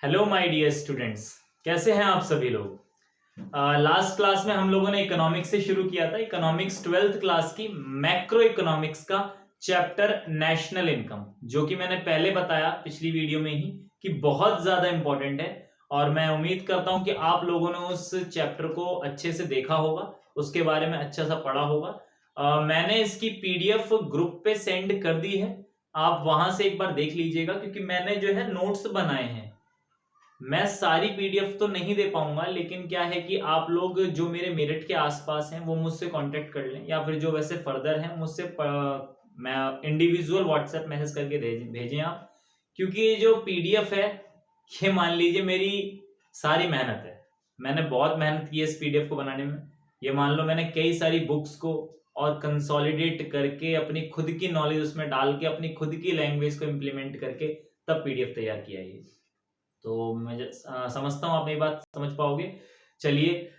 Hello my dear students, कैसे हैं आप सभी लोग। लास्ट क्लास में हम लोगों ने इकोनॉमिक्स से शुरू किया था। इकोनॉमिक्स 12th क्लास की मैक्रो इकोनॉमिक्स का चैप्टर नेशनल इनकम, जो कि मैंने पहले बताया पिछली वीडियो में ही कि बहुत ज्यादा इंपॉर्टेंट है। और मैं उम्मीद करता हूं कि आप लोगों ने उस चैप्टर को अच्छे से देखा होगा, उसके बारे में अच्छा सा पढ़ा होगा। मैंने इसकी पीडीएफ ग्रुप पे सेंड कर दी है, आप वहां से एक बार देख लीजिएगा, क्योंकि मैंने जो है नोट्स बनाए हैं। मैं सारी पीडीएफ तो नहीं दे पाऊंगा, लेकिन क्या है कि आप लोग जो मेरे मेरिट के आसपास हैं वो मुझसे कांटेक्ट कर लें, या फिर जो वैसे फर्दर हैं मुझसे मैं इंडिविजुअल व्हाट्सएप मैसेज करके भेजें आप। क्योंकि ये जो पीडीएफ है, ये मान लीजिए मेरी सारी मेहनत है। मैंने बहुत मेहनत की है इस पीडीएफ को बनाने में। ये मान लो मैंने कई सारी बुक्स को और कंसोलिडेट करके अपनी खुद की नॉलेज उसमें डाल के अपनी खुद की लैंग्वेज को इम्प्लीमेंट करके तब पीडीएफ तैयार किया है। तो मैं समझता हूं आप मेरी बात समझ पाओगे। चलिए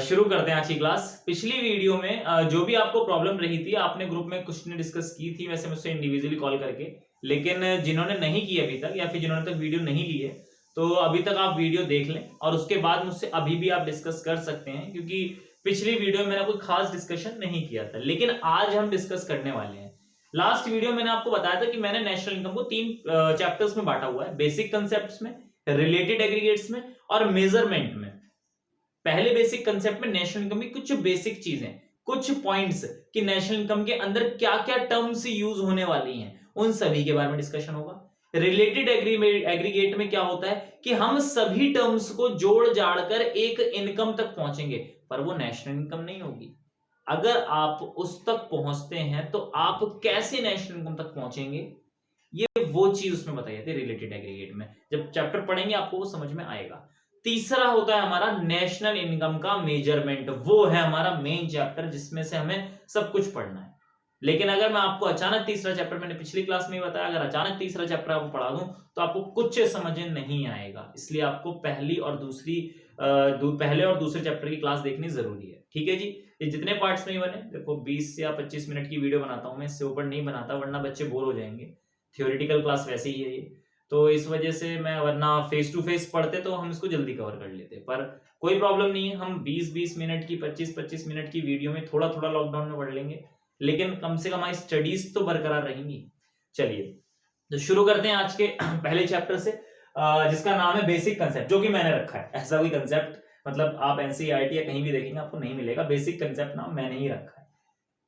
शुरू करते हैं आज की क्लास। पिछली वीडियो में जो भी आपको प्रॉब्लम रही थी, आपने ग्रुप में कुछ ने डिस्कस की थी वैसे मुझसे इंडिविजुअली कॉल करके, लेकिन जिन्होंने नहीं की अभी तक या फिर जिन्होंने तक वीडियो नहीं ली है, तो अभी तक आप वीडियो देख लें और उसके बाद मुझसे अभी भी आप डिस्कस कर सकते हैं, क्योंकि पिछली वीडियो में मैंने कोई खास डिस्कशन नहीं किया था, लेकिन आज हम डिस्कस करने वाले हैं। लास्ट वीडियो मैंने आपको बताया था कि मैंने नेशनल इनकम को 3 चैप्टर्स में बांटा हुआ है, बेसिक कंसेप्ट्स में, रिलेटेड एग्रीगेट्स में और मेजरमेंट में। पहले बेसिक कंसेप्ट में नेशनल इनकम की कुछ बेसिक चीजें, कुछ पॉइंट्स कि नेशनल इनकम के अंदर क्या क्या टर्म्स यूज होने वाली हैं, उन सभी के बारे में डिस्कशन होगा। रिलेटेड एग्रीगेट में क्या होता है कि हम सभी टर्म्स को जोड़ जाड़ कर एक इनकम तक पहुंचेंगे, पर वो नेशनल इनकम नहीं होगी। अगर आप उस तक पहुंचते हैं तो आप कैसे नेशनल इनकम तक पहुंचेंगे, ये वो चीज उसमें बताई जाती है रिलेटेड एग्रीगेट में। जब चैप्टर पढ़ेंगे आपको वो समझ में आएगा। तीसरा होता है हमारा नेशनल इनकम का मेजरमेंट, वो है हमारा मेन चैप्टर जिसमें से हमें सब कुछ पढ़ना है। लेकिन अगर मैं आपको अचानक तीसरा चैप्टर, मैंने पिछली क्लास में ही बताया, अगर अचानक तीसरा चैप्टर आपको पढ़ा दूं तो आपको कुछ समझ नहीं आएगा। इसलिए आपको पहले और दूसरे चैप्टर की क्लास देखनी जरूरी है। ठीक है जी। ये जितने पार्ट्स में ही बने, देखो 20 या 25 मिनट की वीडियो बनाता हूं मैं, इससे ऊपर नहीं बनाता वरना बच्चे बोर हो जाएंगे। थियोरिटिकल क्लास वैसे ही है ये, तो इस वजह से मैं, वरना फेस टू फेस पढ़ते तो हम इसको जल्दी कवर कर लेते, पर कोई प्रॉब्लम नहीं है। हम 20-20 मिनट की, 25-25 मिनट की वीडियो में थोड़ा थोड़ा लॉकडाउन में पढ़ लेंगे, लेकिन कम से कम हमारी स्टडीज तो बरकरार रहेंगी। चलिए तो शुरू करते हैं आज के पहले चैप्टर से, जिसका नाम है बेसिक कंसेप्ट, जो कि मैंने रखा है। ऐसा कोई कंसेप्ट मतलब आप एनसीईआरटी या कहीं भी देखेंगे आपको नहीं मिलेगा। बेसिक कंसेप्ट नाम मैंने ही रखा है।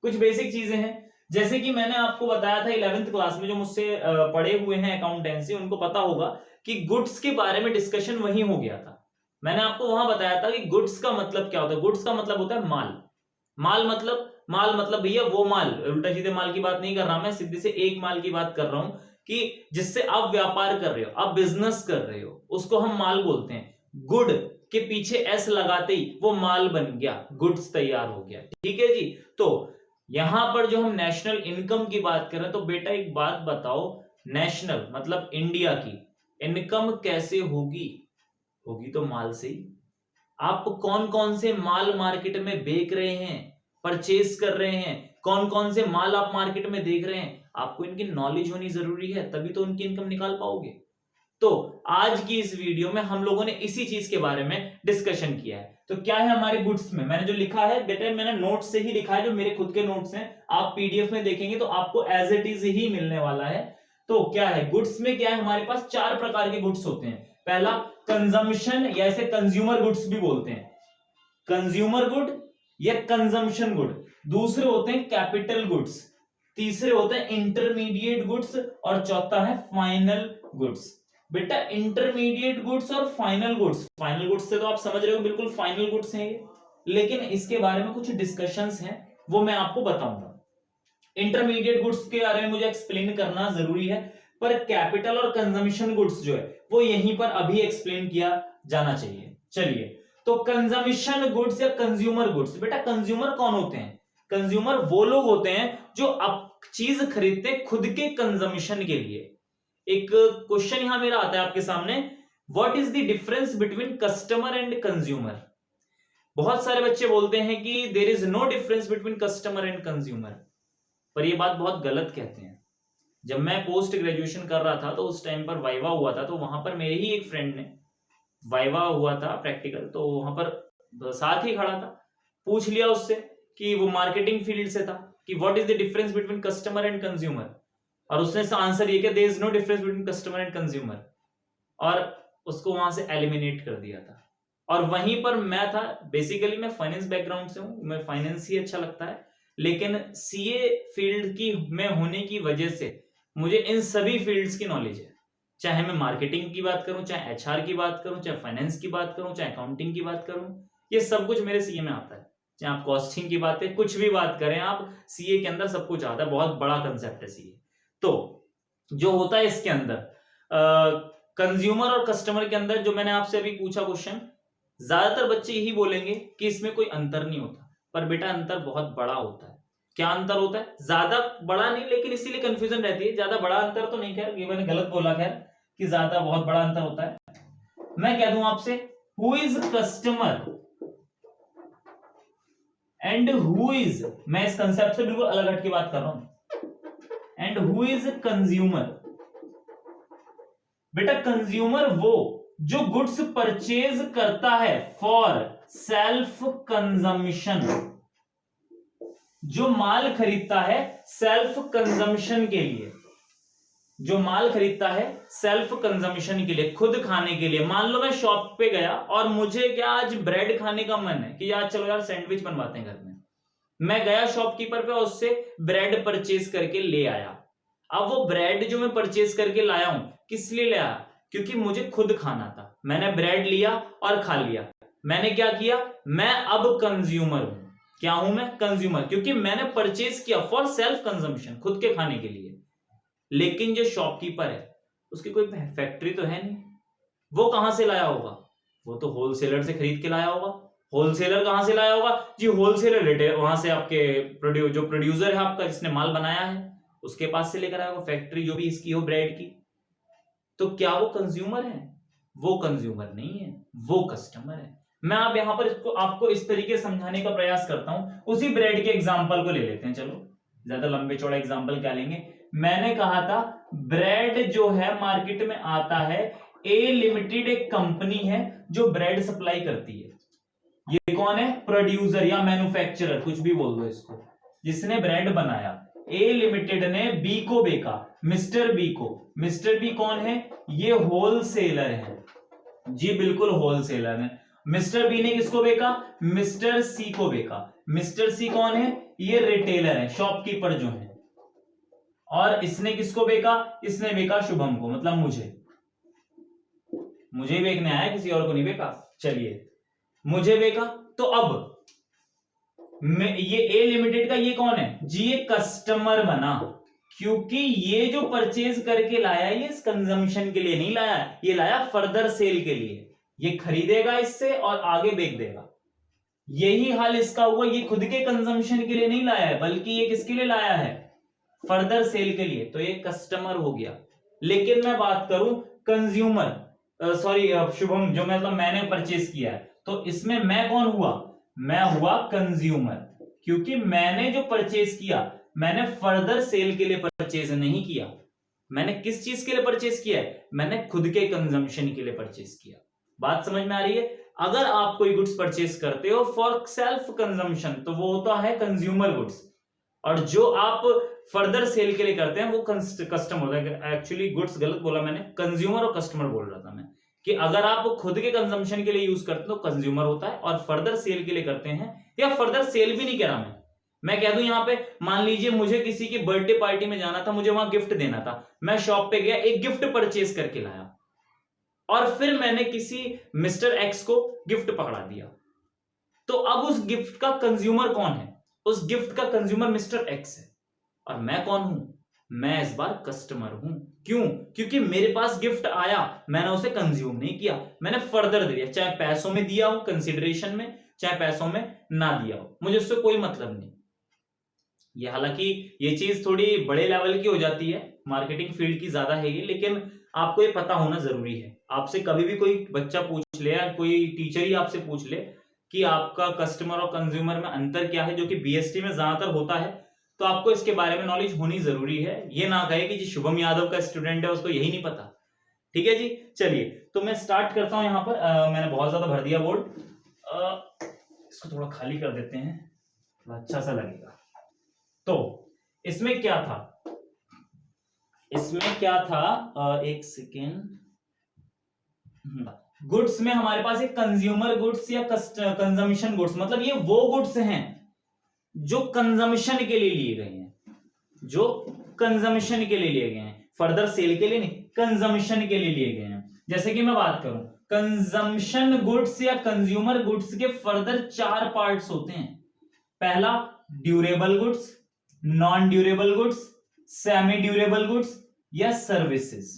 कुछ बेसिक चीजें हैं, जैसे कि मैंने आपको बताया था 11th क्लास में, जो मुझसे पढ़े हुए हैं अकाउंटेंसी, उनको पता होगा कि गुड्स के बारे में डिस्कशन वहीं हो गया था। मैंने आपको वहां बताया था कि गुड्स का मतलब क्या होता है। गुड्स का मतलब होता है माल। माल मतलब भैया वो माल, उल्टा सीधे माल की बात नहीं कर रहा मैं, सीधे से एक माल की बात कर रहा हूं कि जिससे आप व्यापार कर रहे हो, आप बिजनेस कर रहे हो, उसको हम माल बोलते हैं। गुड के पीछे एस लगाते ही वो माल बन गया, गुड्स तैयार हो गया। ठीक है जी। तो यहां पर जो हम नेशनल इनकम की बात कर रहे हैं, तो बेटा एक बात बताओ, नेशनल मतलब इंडिया की इनकम कैसे होगी? होगी तो माल से ही। आप कौन कौन से माल मार्केट में बेच रहे हैं, परचेज कर रहे हैं, कौन कौन से माल आप मार्केट में देख रहे हैं, आपको इनकी नॉलेज होनी जरूरी है, तभी तो उनकी इनकम निकाल पाओगे। तो आज की इस वीडियो में हम लोगों ने इसी चीज के बारे में डिस्कशन किया है। तो क्या है हमारे गुड्स में, मैंने जो लिखा है बेटा, मैंने नोट्स से ही लिखा है, जो मेरे खुद के नोट्स हैं। आप पीडीएफ में देखेंगे तो आपको एज इट इज ही मिलने वाला है। तो क्या है गुड्स में, क्या है हमारे पास 4 प्रकार के गुड्स होते हैं। पहला कंजम्पशन, या इसे कंज्यूमर गुड्स भी बोलते हैं, कंज्यूमर गुड या कंजम्पशन गुड। दूसरे होते हैं कैपिटल गुड्स, तीसरे होते हैं इंटरमीडिएट गुड्स, और चौथा है फाइनल गुड्स। बेटा इंटरमीडिएट गुड्स और फाइनल गुड्स से तो आप समझ रहे हो बिल्कुल फाइनल गुड्स हैं ये, लेकिन इसके बारे में कुछ डिस्कशंस हैं, वो मैं आपको बताऊंगा। इंटरमीडिएट गुड्स के बारे में मुझे एक्सप्लेन करना जरूरी है, पर कैपिटल और कंजम्पशन गुड्स जो है वो यहीं पर अभी एक्सप्लेन किया जाना चाहिए। चलिए, तो कंजम्पशन गुड्स या कंज्यूमर गुड्स, बेटा कंज्यूमर कौन होते हैं? कंज्यूमर वो लोग होते हैं जो अब चीज खरीदते हैं खुद के कंजम्पशन के लिए। एक क्वेश्चन यहां मेरा आता है आपके सामने, what is the difference between customer and consumer? बहुत सारे बच्चे बोलते हैं कि there is no difference between customer and consumer, पर यह बात बहुत गलत कहते हैं। जब मैं पोस्ट ग्रेजुएशन कर रहा था तो उस टाइम पर वाइवा हुआ था, तो वहां पर मेरे ही एक फ्रेंड ने वाइवा हुआ था प्रैक्टिकल, तो वहां पर साथ ही खड़ा था, पूछ लिया उससे कि वो मार्केटिंग फील्ड से था कि what is the difference between customer and consumer, और उसने आंसर ये किया there is no difference between customer and consumer, और उसको वहां से एलिमिनेट कर दिया था। और वहीं पर मैं था, बेसिकली मैं फाइनेंस बैकग्राउंड से हूं, मैं फाइनेंस ही अच्छा लगता है, लेकिन सीए फील्ड की में होने की वजह से मुझे इन सभी फील्ड्स की नॉलेज है, चाहे मैं मार्केटिंग की बात करूं, चाहे एचआर की बात करूं, चाहे फाइनेंस की बात करूं, चाहे अकाउंटिंग की बात करूं, ये सब कुछ मेरे सीए में आता है। चाहे आप कॉस्टिंग की बातें कुछ भी बात करें, आप सीए के अंदर सब कुछ आता है, बहुत बड़ा कंसेप्ट है सीए। तो जो होता है इसके अंदर कंज्यूमर और कस्टमर के अंदर, जो मैंने आपसे अभी पूछा क्वेश्चन, ज्यादातर बच्चे यही बोलेंगे कि इसमें कोई अंतर नहीं होता, पर बेटा अंतर बहुत बड़ा होता है। क्या अंतर होता है? ज्यादा बड़ा नहीं, लेकिन इसीलिए कंफ्यूजन रहती है, ज्यादा बड़ा अंतर तो नहीं, खैर ये मैंने गलत बोला, खैर कि ज्यादा बहुत बड़ा अंतर होता है। मैं कह दूं आपसे, who is customer and who is, मैं इस कंसेप्ट से बिल्कुल अलग हट के बात कर रहा हूं, एंड हु इज कंज्यूमर। बेटा कंज्यूमर वो जो गुड्स परचेज करता है फॉर सेल्फ कंजम्पशन, जो माल खरीदता है सेल्फ कंजम्पशन के लिए, जो माल खरीदता है सेल्फ कंजम्पशन के लिए, खुद खाने के लिए। मान लो मैं शॉप पे गया और मुझे क्या आज ब्रेड खाने का मन है कि यार चलो यार सैंडविच बनवाते हैं घर में, मैं गया शॉपकीपर पे और उससे ब्रेड परचेज करके ले आया। अब वो ब्रेड जो मैं परचेज करके लाया हूं, किस लिए लाया? क्योंकि मुझे खुद खाना था, मैंने ब्रेड लिया और खा लिया। मैंने क्या किया? मैं अब कंज्यूमर हूं। क्या हूं मैं? कंज्यूमर, क्योंकि मैंने परचेज किया फॉर सेल्फ कंजम्पशन, खुद के खाने के लिए। लेकिन जो शॉपकीपर है उसकी कोई फैक्ट्री तो है नहीं, वो कहां से लाया होगा? वो तो होलसेलर से खरीद के लाया होगा। होलसेलर कहां से लाया होगा जी? होलसेलर रिटेल, वहां से आपके जो प्रोड्यूसर है आपका, जिसने माल बनाया है, उसके पास से लेकर आया होगा, फैक्ट्री जो भी इसकी हो ब्रेड की। तो क्या वो कंज्यूमर है? वो कंज्यूमर नहीं है, वो कस्टमर है। मैं अब यहां पर इसको आपको इस तरीके से समझाने का प्रयास करता हूं। उसी ब्रेड के एग्जांपल को ले लेते हैं, चलो ज्यादा लंबे चौड़ा एग्जांपल क्या लेंगे। मैंने कहा था ब्रेड जो है मार्केट में आता है, ए लिमिटेड एक कंपनी है जो ब्रेड सप्लाई करती है। ये कौन है? प्रोड्यूसर या मैन्युफैक्चरर, कुछ भी बोल दो इसको, जिसने ब्रेड बनाया। ए लिमिटेड ने बी को बेचा, मिस्टर बी को। मिस्टर बी कौन है? ये होलसेलर है जी, बिल्कुल होलसेलर है। मिस्टर बी ने किसको बेचा? मिस्टर सी को बेचा। मिस्टर सी कौन है? ये रिटेलर है, शॉपकीपर जो है। और इसने किसको बेचा? इसने बेचा शुभम को, मतलब मुझे बेचने आया, किसी और को नहीं बेचा। चलिए मुझे बेचा, तो अब ये ए लिमिटेड का ये कौन है जी? ये कस्टमर बना, क्योंकि ये जो परचेज करके लाया ये कंजम्पशन के लिए नहीं लाया, ये लाया फर्दर सेल के लिए। ये खरीदेगा इससे और आगे बेच देगा। यही हाल इसका हुआ, ये खुद के कंजम्पशन के लिए नहीं लाया है, बल्कि ये किसके लिए लाया है? फर्दर सेल के लिए। तो ये कस्टमर हो गया। लेकिन मैं बात करूं कंज्यूमर, सॉरी शुभम, जो मतलब मैंने परचेज किया है, तो इसमें मैं कौन हुआ? मैं हुआ कंज्यूमर, क्योंकि मैंने जो परचेज किया, मैंने फर्दर सेल के लिए परचेज नहीं किया। मैंने किस चीज के लिए परचेज किया है? मैंने खुद के कंजम्पशन के लिए परचेज किया। बात समझ में आ रही है? अगर आप कोई गुड्स परचेज करते हो फॉर सेल्फ कंजम्पशन, तो वो होता है कंज्यूमर गुड्स, और जो आप फर्दर सेल के लिए करते हैं वो कस्टमर होता है। एक्चुअली गुड्स गलत बोला मैंने, कंज्यूमर और कस्टमर बोल रहा था मैं, कि अगर आप खुद के कंजम्पशन के लिए यूज करते हैं तो कंज्यूमर होता है, और फर्दर सेल के लिए करते हैं, या फर्दर सेल भी नहीं कह रहा मैं कह दूं यहां पे, मान लीजिए मुझे किसी की बर्थडे पार्टी में जाना था, मुझे वहां गिफ्ट देना था, मैं शॉप पे गया, एक गिफ्ट परचेज करके लाया, और फिर मैंने किसी मिस्टर एक्स को गिफ्ट पकड़ा दिया। तो अब उस गिफ्ट का कंज्यूमर कौन है? उस गिफ्ट का कंज्यूमर मिस्टर एक्स है, और मैं कौन हूं? मैं इस बार कस्टमर हूं। क्यों? क्योंकि मेरे पास गिफ्ट आया, मैंने उसे कंज्यूम नहीं किया, मैंने फर्दर दे दिया, चाहे पैसों में दिया हो कंसिडरेशन में, चाहे पैसों में ना दिया हो, मुझे उससे कोई मतलब नहीं। ये हालांकि ये चीज थोड़ी बड़े लेवल की हो जाती है, मार्केटिंग फील्ड की ज्यादा है ये, लेकिन आपको ये पता होना जरूरी है। आपसे कभी भी कोई बच्चा पूछ ले या कोई टीचर ही आपसे पूछ ले कि आपका कस्टमर और कंज्यूमर में अंतर क्या है, जो कि बीएसटी में ज्यादातर होता है, तो आपको इसके बारे में नॉलेज होनी जरूरी है। ये ना कहे कि जी शुभम यादव का स्टूडेंट है उसको यही नहीं पता। ठीक है जी, चलिए तो मैं स्टार्ट करता हूं यहां पर। मैंने बहुत ज्यादा भर दिया बोर्ड, इसको थोड़ा खाली कर देते हैं, थोड़ा अच्छा सा लगेगा। तो इसमें क्या था, एक सेकेंड। गुड्स में हमारे पास एक कंज्यूमर गुड्स या कंजम्पशन गुड्स, मतलब ये वो गुड्स हैं जो कंजम्पशन के लिए लिए गए हैं, जो कंजम्पशन के लिए लिए गए हैं, फर्दर सेल के लिए नहीं, कंजम्पशन के लिए लिए गए हैं। जैसे कि मैं बात करूं कंजम्पशन गुड्स या कंज्यूमर गुड्स के फर्दर 4 पार्ट्स होते हैं। पहला durable goods, non durable goods, semi durable goods या सर्विसेज।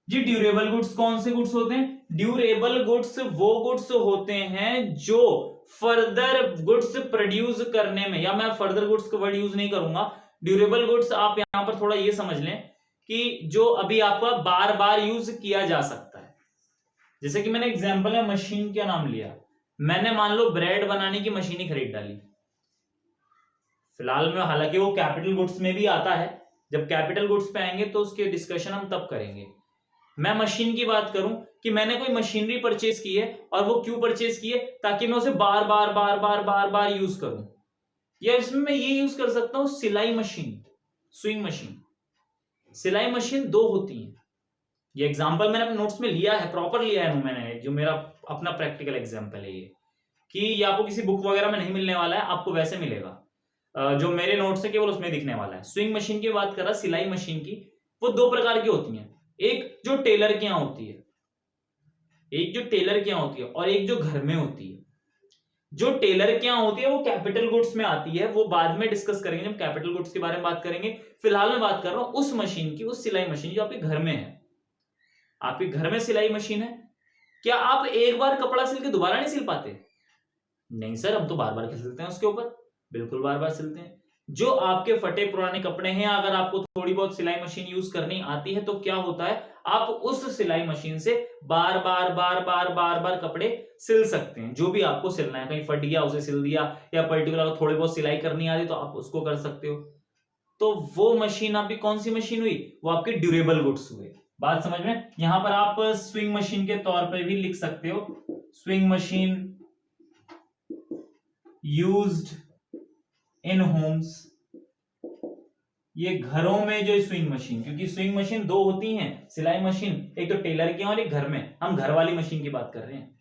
जी ड्यूरेबल गुड्स कौन से गुड्स होते हैं? ड्यूरेबल गुड्स वो गुड्स होते हैं जो फर्दर गुड्स प्रोड्यूस करने में, या मैं फर्दर गुड्स का वर्ड यूज नहीं करूंगा, ड्यूरेबल गुड्स आप यहां पर थोड़ा ये समझ लें कि जो अभी आपका बार बार यूज किया जा सकता है। जैसे कि मैंने एग्जांपल में मशीन का नाम लिया, मैंने मान लो ब्रेड बनाने की मशीन ही खरीद डाली। फिलहाल में हालांकि वो कैपिटल गुड्स में भी आता है, जब कैपिटल गुड्स पे आएंगे तो उसके डिस्कशन हम तब करेंगे। मैं मशीन की बात करूं कि मैंने कोई मशीनरी परचेज की है, और वो क्यों परचेज की है? ताकि मैं उसे बार बार बार बार बार बार यूज करूं। या इसमें मैं ये यूज कर सकता हूं सिलाई मशीन, स्विंग मशीन। सिलाई मशीन 2 होती है। ये एग्जांपल मैंने अपने नोट्स में लिया है, प्रॉपर लिया है मैंने, जो मेरा अपना प्रैक्टिकल एग्जांपल है ये, कि ये आपको किसी बुक वगैरह में नहीं मिलने वाला है, आपको वैसे मिलेगा। जो मेरे नोट्स है केवल उसमें दिखने वाला है। स्विंग मशीन की बात कर रहा, सिलाई मशीन की, वो 2 प्रकार की होती हैं। एक जो टेलर के यहां होती है, और एक जो घर में होती है। जो टेलर के यहां होती है वो कैपिटल गुड्स में आती है, वो बाद में डिस्कस करेंगे जब कैपिटल गुड्स के बारे में बात करेंगे। फिलहाल मैं बात कर रहा हूं उस मशीन की, उस सिलाई मशीन जो आपके घर में है। आपके घर में सिलाई मशीन है, क्या आप एक बार कपड़ा सिल के दोबारा नहीं सिल पाते? नहीं सर, हम तो बार बार सिलते हैं उसके ऊपर। बिल्कुल बार बार सिलते हैं। जो आपके फटे पुराने कपड़े हैं, अगर आपको थोड़ी बहुत सिलाई मशीन यूज करनी आती है तो क्या होता है, आप उस सिलाई मशीन से बार बार बार बार बार बार कपड़े सिल सकते हैं। जो भी आपको सिलना है, कहीं फट गया उसे सिल दिया, या पर्टिकुलर थोड़ी बहुत सिलाई करनी आ रही तो आप उसको कर सकते हो। तो वो मशीन आपकी कौन सी मशीन हुई? वो आपकी ड्यूरेबल गुड्स हुए। बात समझ में? यहां पर आप स्विंग मशीन के तौर पर भी लिख सकते हो, swing machine used in Holmes. ये घरों में जो स्विंग मशीन, क्योंकि स्विंग मशीन 2 होती हैं, सिलाई मशीन एक तो टेलर की और एक घर में, हम घर वाली मशीन की बात कर रहे हैं।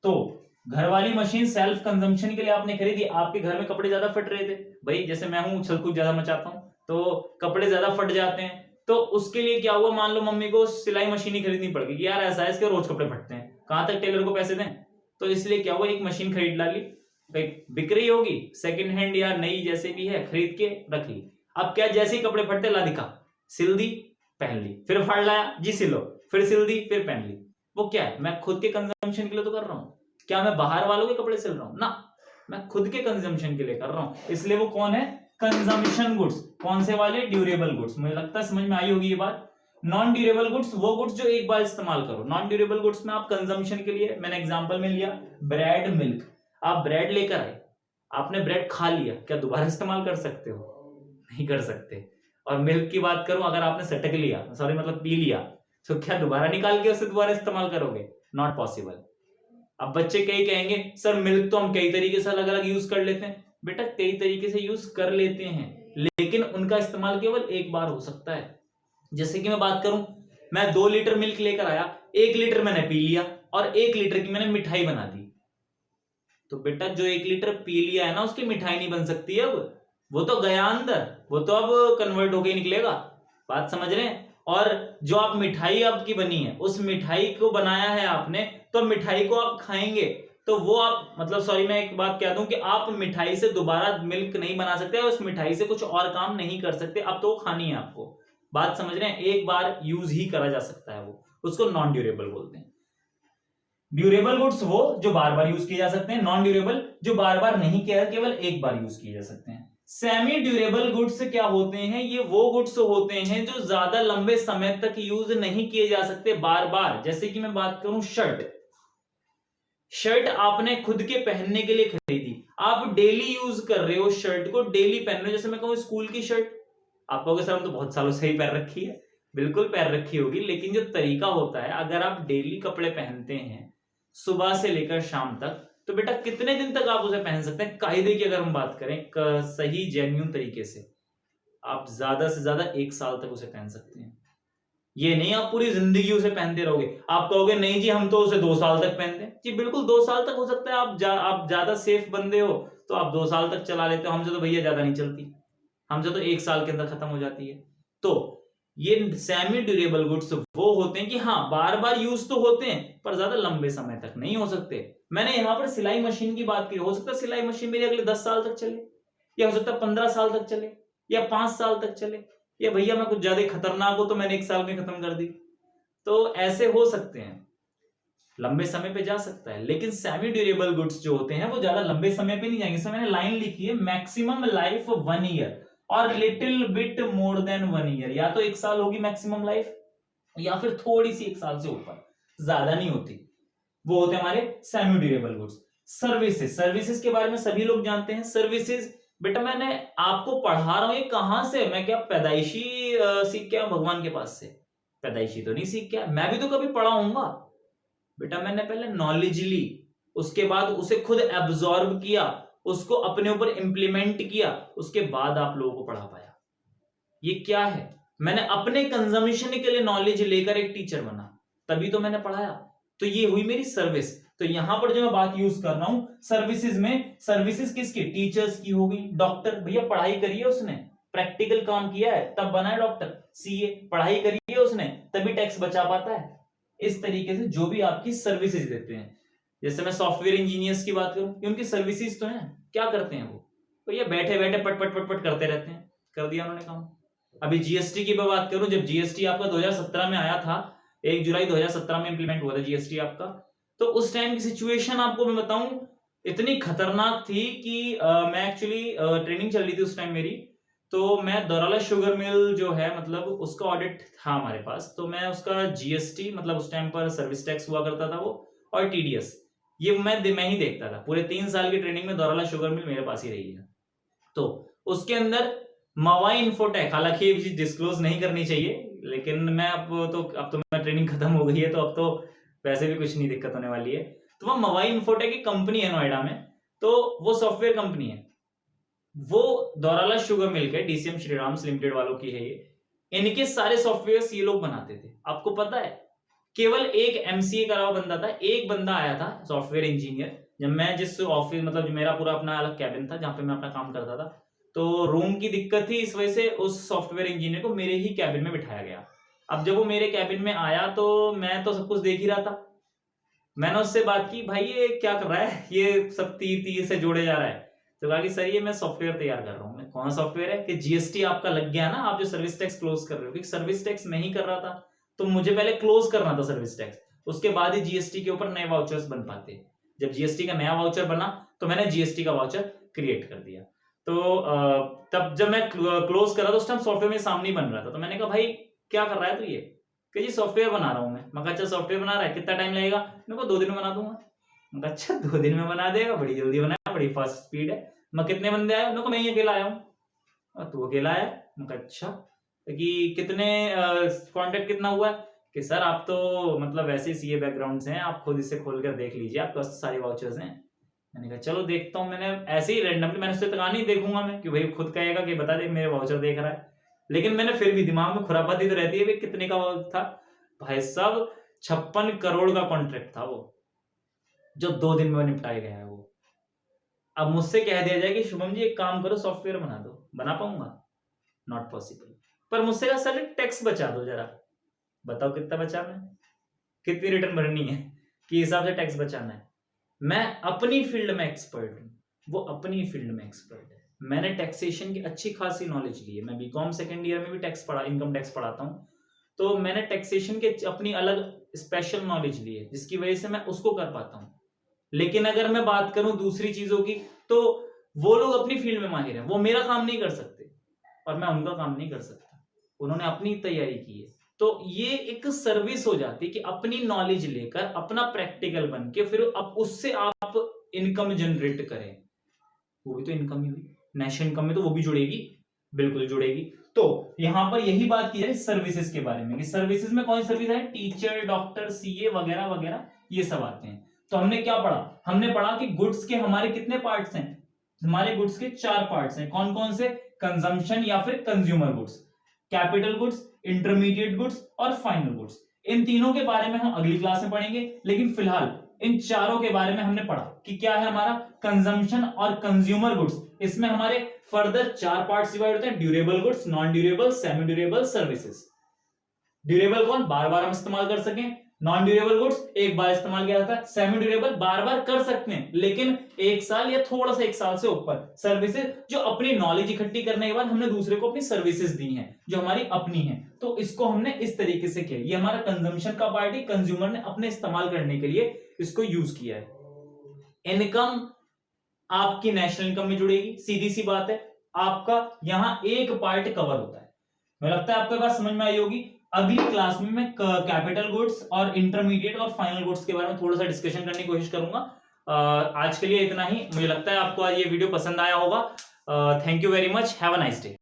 तो घर वाली मशीन सेल्फ कंजम्पशन के लिए आपने खरीदी, आपके घर में कपड़े ज्यादा फट रहे थे, भाई जैसे मैं हूं उछल कूद ज्यादा मचाता हूं तो कपड़े ज्यादा फट जाते हैं, तो उसके लिए क्या हुआ, मान लो मम्मी को सिलाई मशीन ही खरीदनी पड़ गई, यार ऐसा है इसके रोज कपड़े फटते हैं, कहां तक टेलर को पैसे दें। तो इसलिए क्या हुआ, एक मशीन खरीद डाली, बिक रही होगी सेकंड हैंड या नई जैसे भी है, खरीद के रख ली। अब क्या, जैसे ही कपड़े फटते ला दिखा, सिल दी, पहन ली, फिर फाड़ लाया, जी सिलो, फिर सिल दी, फिर पहन ली। वो क्या है, मैं खुद के कंजम्पशन के लिए तो कर रहा हूं, क्या मैं बाहर वालों के कपड़े सिल रहा हूं ना, मैं खुद के कंजम्पशन के लिए कर रहा हूं। इसलिए वो कौन है, कंजम्पशन गुड्स। कौन से वाले? Durable goods. मुझे लगता है समझ में आई होगी ये बात। नॉन ड्यूरेबल गुड्स वो गुड्स जो एक बार इस्तेमाल करो। नॉन ड्यूरेबल गुड्स में आप कंजम्पशन के लिए, मैंने एग्जांपल में लिया ब्रेड, मिल्क। आप ब्रेड लेकर आए, आपने ब्रेड खा लिया, क्या दोबारा इस्तेमाल कर सकते हो? नहीं कर सकते। और मिल्क की बात करूं, अगर आपने सटक लिया, सॉरी मतलब पी लिया, तो क्या दोबारा निकाल के उसे दोबारा इस्तेमाल करोगे? Not possible. अब बच्चे कई कहेंगे सर मिल्क तो हम कई तरीके से अलग अलग यूज कर लेते हैं। बेटा कई तरीके से यूज कर लेते हैं, लेकिन उनका इस्तेमाल केवल एक बार हो सकता है। जैसे कि मैं बात करूं, मैं 2 लीटर मिल्क लेकर आया, 1 लीटर मैंने पी लिया और 1 लीटर की मैंने मिठाई बना दी। तो बेटा जो 1 लीटर पी लिया है ना, उसकी मिठाई नहीं बन सकती अब, वो तो गया अंदर, वो तो अब कन्वर्ट होके निकलेगा। बात समझ रहे हैं? और जो आप मिठाई आपकी बनी है, उस मिठाई को बनाया है आपने, तो मिठाई को आप खाएंगे, तो वो आप मतलब सॉरी मैं एक बात कह दूं कि आप मिठाई से दोबारा मिल्क नहीं बना सकते, उस मिठाई से कुछ और काम नहीं कर सकते, अब तो वो खानी है आपको। बात समझ रहे हैं? एक बार यूज ही करा जा सकता है, वो उसको नॉन ड्यूरेबल बोलते हैं। ड्यूरेबल गुड्स वो जो बार बार यूज किए जा सकते हैं, नॉन ड्यूरेबल जो बार बार नहीं किया, केवल एक बार यूज किए जा सकते हैं। सेमी ड्यूरेबल गुड्स क्या होते हैं? ये वो गुड्स होते हैं जो ज्यादा लंबे समय तक यूज नहीं किए जा सकते बार बार। जैसे कि मैं बात करूं शर्ट आपने खुद के पहनने के लिए खरीदी, आप डेली यूज कर रहे हो, शर्ट को डेली पहन रहे हो। जैसे मैं कहूं स्कूल की शर्ट, आप कहोगे सर हम तो बहुत सालों से ही पहन रखी है, बिल्कुल पैर रखी होगी, लेकिन जो तरीका होता है, अगर आप डेली कपड़े पहनते हैं सुबह से लेकर शाम तक, तो बेटा कितने दिन तक आप उसे पहन सकते हैं? कायदे की अगर हम बात करें सही जेन्युइन तरीके से, आप ज्यादा से ज्यादा 1 साल तक उसे पहन सकते हैं। ये नहीं आप पूरी जिंदगी उसे पहनते रहोगे। आप कहोगे नहीं जी हम तो उसे 2 साल तक पहनते हैं, जी बिल्कुल 2 साल तक हो सकता है। आप ज्यादा सेफ बंदे हो तो आप 2 साल तक चला लेते हो, हमसे तो भैया ज्यादा नहीं चलती, हमसे तो 1 साल के अंदर खत्म हो जाती है। तो ये सेमी ड्यूरेबल गुड्स वो होते हैं कि हाँ बार बार यूज तो होते हैं पर ज्यादा लंबे समय तक नहीं हो सकते। मैंने यहाँ पर सिलाई मशीन की बात की, हो सकता है सिलाई मशीन मेरी अगले 10 साल तक चले, या हो सकता है 15 साल तक चले, या 5 साल तक चले, या भैया मैं कुछ ज्यादा खतरनाक हो तो मैंने 1 साल में खत्म कर दी। तो ऐसे हो सकते हैं, लंबे समय पे जा सकता है। लेकिन सेमी ड्यूरेबल गुड्स जो होते हैं वो ज्यादा लंबे समय पे नहीं जाएंगे। इसमें मैंने लाइन लिखी है, मैक्सिमम लाइफ 1 ईयर और little bit more than 1 year. या तो 1 साल होगी मैक्सिमम लाइफ, या फिर थोड़ी सी 1 साल से ऊपर, ज्यादा नहीं होती। वो होते हैं हमारे semi durable goods. Services, services के बारे में सभी लोग जानते हैं। सर्विसेज बेटा मैंने आपको पढ़ा रहा हूं, ये कहां से? मैं क्या पैदाइशी सीख के आया भगवान के पास से? पैदाइशी तो नहीं सीख के आया, मैं भी तो कभी पढ़ा हूंगा। बेटा मैंने पहले नॉलेज ली, उसके बाद उसे खुद एब्जॉर्ब किया, उसको अपने ऊपर इंप्लीमेंट किया, उसके बाद आप लोगों को पढ़ा पाया। ये क्या है? मैंने अपने कंजम्पशन के लिए नॉलेज लेकर एक टीचर बना, तभी तो मैंने पढ़ाया। तो ये हुई मेरी सर्विस। तो यहां पर जो मैं बात यूज कर रहा हूं सर्विसेज में, सर्विसेज किसकी? टीचर्स की होगी। डॉक्टर, भैया पढ़ाई करी है उसने, प्रैक्टिकल काम किया है तब बना है डॉक्टर। सीए, पढ़ाई करी है उसने तभी टैक्स बचा पाता है। इस तरीके से जो भी आपकी सर्विसेज देते हैं, जैसे मैं सॉफ्टवेयर इंजीनियर्स की बात करूं, उनकी सर्विसेज तो है, क्या करते हैं वो? भैया बैठे बैठे पट पट पट पट करते रहते हैं, कर दिया उन्होंने काम। अभी जीएसटी की मैं बात करूं, जब जीएसटी आपका 2017 में आया था, 1 जुलाई 2017 में इंप्लीमेंट हुआ था जीएसटी आपका, तो उस टाइम की सिचुएशन आपको मैं बताऊं इतनी खतरनाक थी कि मैं एक्चुअली ट्रेनिंग चल रही थी उस टाइम मेरी, तो मैं दौराला शुगर मिल जो है मतलब उसका ऑडिट था हमारे पास, तो मैं उसका जीएसटी मतलब उस टाइम पर सर्विस टैक्स हुआ करता था वो, और टीडीएस, ये मैं ही देखता था। पूरे 3 साल की ट्रेनिंग में दौराला शुगर मिल मेरे पास ही रही है। तो उसके अंदर मवाई इन्फोटेक, हालांकि ये चीज डिस्क्लोज नहीं करनी चाहिए, लेकिन मैं अब तो मैं ट्रेनिंग खत्म हो गई है, तो अब तो वैसे भी कुछ नहीं दिक्कत होने वाली है। तो वो मवाई इन्फोटेक की कंपनी है नोएडा में, तो वो सॉफ्टवेयर कंपनी है, वो दौराला शुगर मिल के डीसीएम श्रीराम्स लिमिटेड वालों की है ये। इनके सारे सॉफ्टवेयर ये लोग बनाते थे। आपको पता है केवल एक एमसीए करा हुआ बंदा था, एक बंदा आया था सॉफ्टवेयर इंजीनियर। जब मैं जिस ऑफिस मतलब मेरा पूरा अपना अलग कैबिन था जहां पे मैं अपना काम करता था, तो रूम की दिक्कत थी, इस वजह से उस सॉफ्टवेयर इंजीनियर को मेरे ही कैबिन में बिठाया गया। अब जब वो मेरे कैबिन में आया तो मैं तो सब कुछ देख ही रहा था। मैंने उससे बात की, भाई ये क्या कर रहा है, ये सब तीर तीर से जोड़े जा रहा है। तो कहा कि सर ये मैं सॉफ्टवेयर तैयार कर रहा हूँ। मैं कौन सा सॉफ्टवेयर है? कि जीएसटी आपका लग गया ना, आप जो सर्विस टैक्स क्लोज कर रहे हो, क्योंकि सर्विस टैक्स मैं ही कर रहा था, तो मुझे पहले क्लोज करना था सर्विस टैक्स, उसके बाद ही जीएसटी के ऊपर नए वाउचर्स बन पाते। जब जीएसटी का नया वाउचर बना तो मैंने जीएसटी का वाउचर क्रिएट कर दिया। तो तब जब मैं क्लोज करा तो उस टाइम सॉफ्टवेयर मेरे सामने ही बन रहा था। तो मैंने कहा भाई क्या कर रहा है तू? ये कि जी सॉफ्टवेयर बना रहा हूँ मैं कहा अच्छा सॉफ्टवेयर बना रहा है, कितना टाइम लगेगा? मेरे को 2 दिन में बना दूंगा। मैं कहा अच्छा 2 दिन में बना देगा, बड़ी जल्दी बनाया, बड़ी फास्ट स्पीड है। मैं कितने बंदे आए? मेरे को मैं ही अकेला आया हूँ। और तू अकेला आया? मैं कहा अच्छा, कि कितने कॉन्टेक्ट कितना हुआ है? कि सर आप तो मतलब वैसे सीए बैकग्राउंड से हैं, आप खुद इसे खोल कर देख लीजिए, आपके पास सारे वाउचर्स हैं। मैंने कहा चलो देखता हूँ। मैंने ऐसे ही रैंडमली, मैंने उससे तका नहीं देखूंगा मैं कि भाई खुद कहेगा कि बता दे मेरे वाउचर देख रहा है, लेकिन मैंने फिर भी दिमाग में खुरापाती तो रहती है भाई कितने का था। भाई साहब 56 करोड़ का कॉन्ट्रैक्ट था वो, जो 2 दिन में निपटाया गया है वो। अब मुझसे कह दिया जाए कि शुभम जी एक काम करो सॉफ्टवेयर बना दो, बना पाऊंगा? Not possible. पर मुझसे कहा सर टैक्स बचा दो जरा, बताओ कितना बचाना है, कितनी रिटर्न भरनी है, कि हिसाब से टैक्स बचाना है। मैं अपनी फील्ड में एक्सपर्ट हूं, वो अपनी फील्ड में एक्सपर्ट है। मैंने टैक्सेशन की अच्छी खासी नॉलेज ली है। मैं बीकॉम सेकंड ईयर में भी टैक्स पढ़ा, इनकम टैक्स पढ़ाता हूं, तो मैंने टैक्सेशन के अपनी अलग स्पेशल नॉलेज ली है, जिसकी वजह से मैं उसको कर पाता हूं। लेकिन अगर मैं बात करूं दूसरी चीजों की, तो वो लोग अपनी फील्ड में माहिर हैं, वो मेरा काम नहीं कर सकते और मैं उनका काम नहीं कर सकता। उन्होंने अपनी तैयारी की है। तो ये एक सर्विस हो जाती है कि अपनी नॉलेज लेकर अपना प्रैक्टिकल बन के फिर अब उससे आप इनकम जनरेट करें। वो भी तो इनकम ही हुई, नेशनल इनकम में तो वो भी जुड़ेगी, बिल्कुल जुड़ेगी। तो यहां पर यही बात की जाए सर्विसेज के बारे में कि सर्विसेज में कौन सी सर्विस है, टीचर, डॉक्टर, सीए वगैरह वगैरह ये सब आते हैं। तो हमने क्या पढ़ा, हमने पढ़ा कि गुड्स के हमारे कितने पार्ट्स हैं, हमारे गुड्स के 4 पार्ट्स हैं। कौन कौन से, कंजम्पशन या फिर consumer goods, capital goods, intermediate goods और फाइनल गुड्स। इन तीनों के बारे में हम अगली क्लास में पढ़ेंगे, लेकिन फिलहाल इन चारों के बारे में हमने पढ़ा कि क्या है हमारा कंजम्पशन और कंज्यूमर गुड्स। इसमें हमारे फर्दर 4 पार्ट्स डिवाइड होते हैं, durable goods, non durable, semi durable, services. Durable कौन, बार बार हम इस्तेमाल कर सकें, नॉन ड्यूरेबल गुड्स एक बार इस्तेमाल किया जाता है, सेमी ड्यूरेबल बार बार कर सकते हैं लेकिन 1 साल या थोड़ा सा 1 साल से ऊपर, सर्विसेज जो अपनी नॉलेज इकट्ठी करने के बाद हमने दूसरे को अपनी सर्विसेज दी हैं जो हमारी अपनी हैं, तो इसको हमने इस तरीके से किया। ये हमारा कंजम्पशन का पार्ट है, कंज्यूमर ने अपने इस्तेमाल करने के लिए इसको यूज किया है। इनकम आपकी नेशनल इनकम में जुड़ेगी, सीधी सी बात है। आपका यहां एक पार्ट कवर होता है, मुझे लगता है आपको बात समझ में आई होगी। अगली क्लास में मैं कैपिटल गुड्स और इंटरमीडिएट और फाइनल गुड्स के बारे में थोड़ा सा डिस्कशन करने की कोशिश करूंगा। आज के लिए इतना ही। मुझे लगता है आपको आज ये वीडियो पसंद आया होगा। Thank you very much, have a nice day.